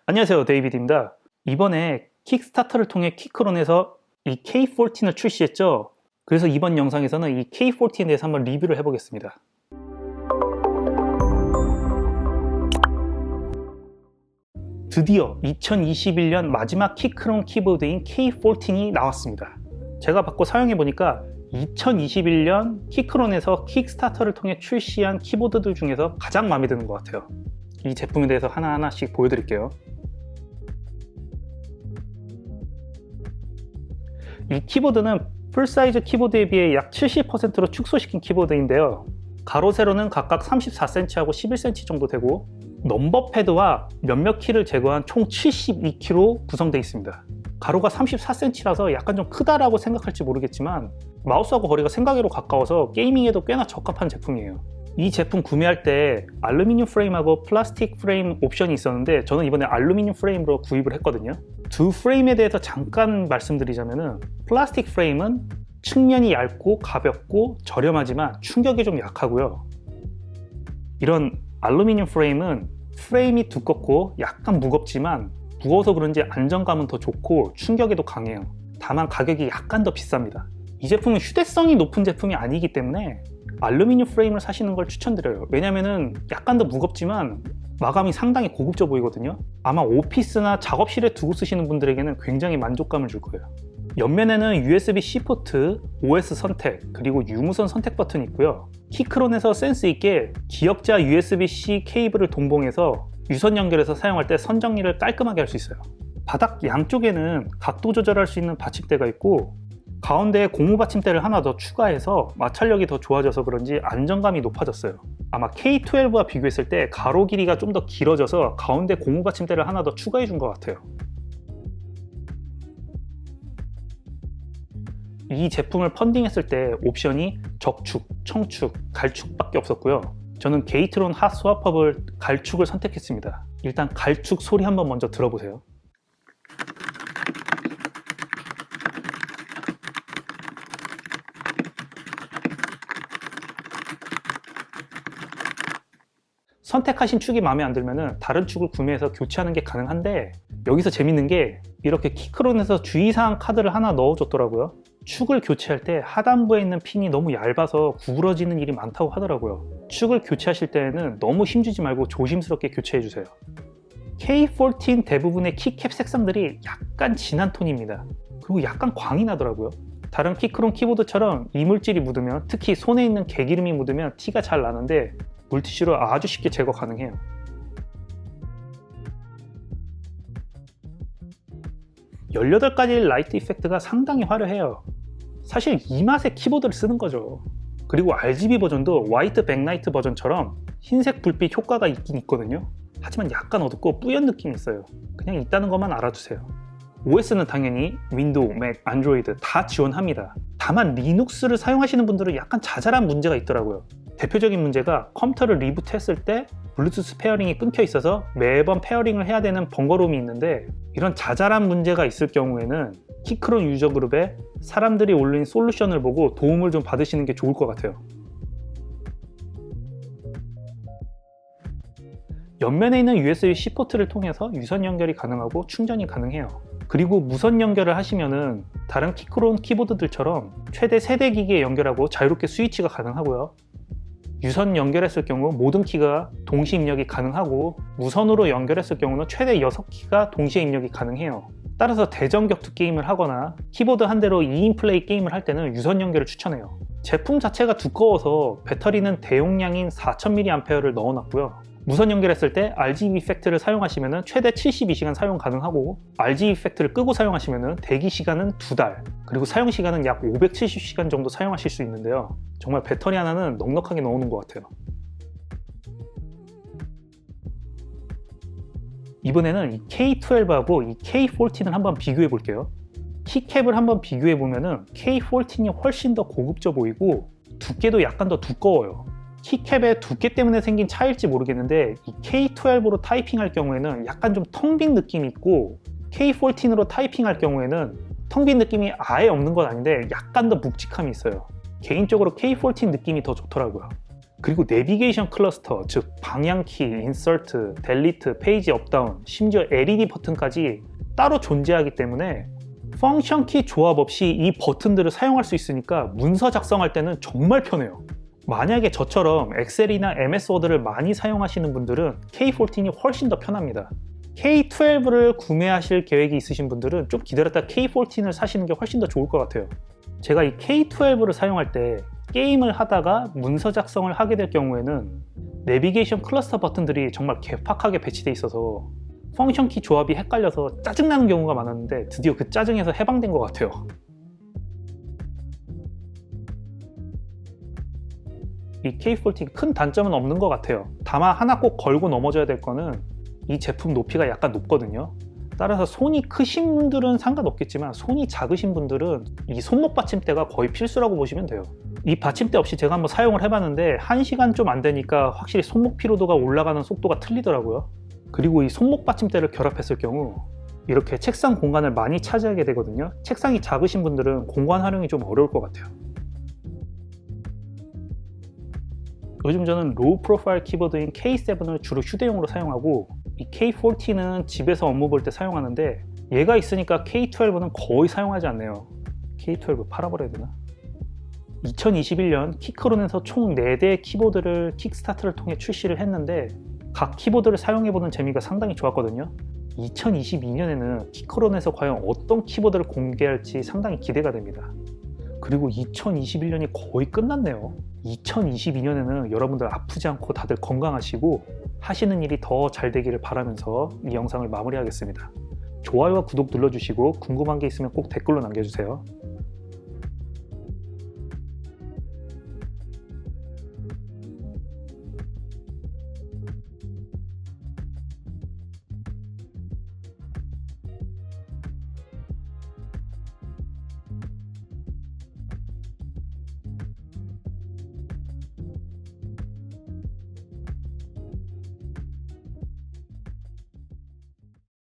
안녕하세요, 데이비드입니다. 이번에 킥스타터를 통해 키크론에서 이 K14을 출시했죠. 그래서 이번 영상에서는 이 K14에 대해서 한번 리뷰를 해보겠습니다. 드디어 2021년 마지막 키크론 키보드인 K14이 나왔습니다. 제가 받고 사용해보니까 2021년 키크론에서 킥스타터를 통해 출시한 키보드들 중에서 가장 마음에 드는 것 같아요. 이 제품에 대해서 하나하나씩 보여드릴게요. 이 키보드는 풀사이즈 키보드에 비해 약 70%로 축소시킨 키보드인데요. 가로 세로는 각각 34cm하고 11cm 정도 되고 넘버 패드와 몇몇 키를 제거한 총 72키로 구성되어 있습니다. 가로가 34cm라서 약간 좀 크다라고 생각할지 모르겠지만 마우스하고 거리가 생각외로 가까워서 게이밍에도 꽤나 적합한 제품이에요. 이 제품 구매할 때 알루미늄 프레임하고 플라스틱 프레임 옵션이 있었는데 저는 이번에 알루미늄 프레임으로 구입을 했거든요. 두 프레임에 대해서 잠깐 말씀드리자면은 플라스틱 프레임은 측면이 얇고 가볍고 저렴하지만 충격이 좀 약하고요. 이런 알루미늄 프레임은 프레임이 두껍고 약간 무겁지만 무거워서 그런지 안정감은 더 좋고 충격에도 강해요. 다만 가격이 약간 더 비쌉니다. 이 제품은 휴대성이 높은 제품이 아니기 때문에 알루미늄 프레임을 사시는 걸 추천드려요. 왜냐면은 약간 더 무겁지만 마감이 상당히 고급져 보이거든요. 아마 오피스나 작업실에 두고 쓰시는 분들에게는 굉장히 만족감을 줄 거예요. 옆면에는 USB-C 포트, OS 선택, 그리고 유무선 선택 버튼이 있고요. 키크론에서 센스 있게 기역자 USB-C 케이블을 동봉해서 유선 연결해서 사용할 때 선 정리를 깔끔하게 할 수 있어요. 바닥 양쪽에는 각도 조절할 수 있는 받침대가 있고 가운데에 고무 받침대를 하나 더 추가해서 마찰력이 더 좋아져서 그런지 안정감이 높아졌어요. 아마 K12와 비교했을 때 가로 길이가 좀 더 길어져서 가운데 고무 받침대를 하나 더 추가해 준 것 같아요. 이 제품을 펀딩했을 때 옵션이 적축, 청축, 갈축 밖에 없었고요. 저는 게이트론 핫 스와퍼블 갈축을 선택했습니다. 일단 갈축 소리 한번 먼저 들어보세요. 선택하신 축이 마음에 안 들면 다른 축을 구매해서 교체하는 게 가능한데 여기서 재밌는 게 이렇게 키크론에서 주의사항 카드를 하나 넣어줬더라고요. 축을 교체할 때 하단부에 있는 핀이 너무 얇아서 구부러지는 일이 많다고 하더라고요. 축을 교체하실 때에는 너무 힘주지 말고 조심스럽게 교체해주세요. K14 대부분의 키캡 색상들이 약간 진한 톤입니다. 그리고 약간 광이 나더라고요. 다른 키크론 키보드처럼 이물질이 묻으면, 특히 손에 있는 개기름이 묻으면 티가 잘 나는데 물티슈로 아주 쉽게 제거 가능해요. (18) 가지의 라이트 이펙트가 상당히 화려해요. 사실 이 맛에 키보드를 쓰는 거죠. 그리고 RGB 버전도 화이트 백라이트 버전처럼 흰색 불빛 효과가 있긴 있거든요. 하지만 약간 어둡고 뿌연 느낌이 있어요. 그냥 있다는 것만 알아두세요. OS는 당연히 윈도우, 맥, 안드로이드 다 지원합니다. 다만 리눅스를 사용하시는 분들은 약간 자잘한 문제가 있더라고요. 대표적인 문제가 컴퓨터를 리부트했을 때 블루투스 페어링이 끊겨 있어서 매번 페어링을 해야 되는 번거로움이 있는데, 이런 자잘한 문제가 있을 경우에는 키크론 유저 그룹에 사람들이 올린 솔루션을 보고 도움을 좀 받으시는 게 좋을 것 같아요. 옆면에 있는 USB-C 포트를 통해서 유선 연결이 가능하고 충전이 가능해요. 그리고 무선 연결을 하시면은 다른 키크론 키보드들처럼 최대 3대 기기에 연결하고 자유롭게 스위치가 가능하고요. 유선 연결했을 경우 모든 키가 동시 입력이 가능하고, 무선으로 연결했을 경우는 최대 6키가 동시에 입력이 가능해요. 따라서 대전 격투 게임을 하거나 키보드 한 대로 2인 플레이 게임을 할 때는 유선 연결을 추천해요. 제품 자체가 두꺼워서 배터리는 대용량인 4000mAh를 넣어놨고요. 무선 연결했을 때 RGB 이펙트를 사용하시면 최대 72시간 사용 가능하고, RGB 이펙트를 끄고 사용하시면 대기 시간은 2달, 그리고 사용 시간은 약 570시간 정도 사용하실 수 있는데요. 정말 배터리 하나는 넉넉하게 넣어놓은 것 같아요. 이번에는 이 K12하고 이 K14을 한번 비교해 볼게요. 키캡을 한번 비교해 보면은 K14이 훨씬 더 고급져 보이고 두께도 약간 더 두꺼워요. 키캡의 두께 때문에 생긴 차이일지 모르겠는데 이 K12로 타이핑할 경우에는 약간 좀 텅 빈 느낌이 있고, K14으로 타이핑할 경우에는 텅 빈 느낌이 아예 없는 건 아닌데 약간 더 묵직함이 있어요. 개인적으로 K14 느낌이 더 좋더라고요. 그리고 내비게이션 클러스터, 즉 방향키, 인서트, 델리트, 페이지 업다운, 심지어 LED 버튼까지 따로 존재하기 때문에 펑션키 조합 없이 이 버튼들을 사용할 수 있으니까 문서 작성할 때는 정말 편해요. 만약에 저처럼 엑셀이나 MS 워드를 많이 사용하시는 분들은 K14이 훨씬 더 편합니다. K12를 구매하실 계획이 있으신 분들은 좀 기다렸다 K14을 사시는 게 훨씬 더 좋을 것 같아요. 제가 이 K12를 사용할 때 게임을 하다가 문서 작성을 하게 될 경우에는 내비게이션 클러스터 버튼들이 정말 개팍하게 배치되어 있어서 펑션키 조합이 헷갈려서 짜증나는 경우가 많았는데 드디어 그 짜증에서 해방된 것 같아요. 이 K14 큰 단점은 없는 것 같아요. 다만 하나 꼭 걸고 넘어져야 될 거는 이 제품 높이가 약간 높거든요. 따라서 손이 크신 분들은 상관없겠지만 손이 작으신 분들은 이 손목 받침대가 거의 필수라고 보시면 돼요. 이 받침대 없이 제가 한번 사용을 해봤는데 1시간 좀 안 되니까 확실히 손목 피로도가 올라가는 속도가 틀리더라고요. 그리고 이 손목 받침대를 결합했을 경우 이렇게 책상 공간을 많이 차지하게 되거든요. 책상이 작으신 분들은 공간 활용이 좀 어려울 것 같아요. 요즘 저는 로우 프로파일 키보드인 K7을 주로 휴대용으로 사용하고 이 K14는 집에서 업무 볼 때 사용하는데 얘가 있으니까 K12는 거의 사용하지 않네요. K12 팔아버려야 되나? 2021년 키크론에서 총 4대의 키보드를 킥스타트를 통해 출시를 했는데 각 키보드를 사용해보는 재미가 상당히 좋았거든요. 2022년에는 키크론에서 과연 어떤 키보드를 공개할지 상당히 기대가 됩니다. 그리고 2021년이 거의 끝났네요. 2022년에는 여러분들 아프지 않고 다들 건강하시고 하시는 일이 더 잘 되기를 바라면서 이 영상을 마무리하겠습니다. 좋아요와 구독 눌러주시고 궁금한 게 있으면 꼭 댓글로 남겨주세요.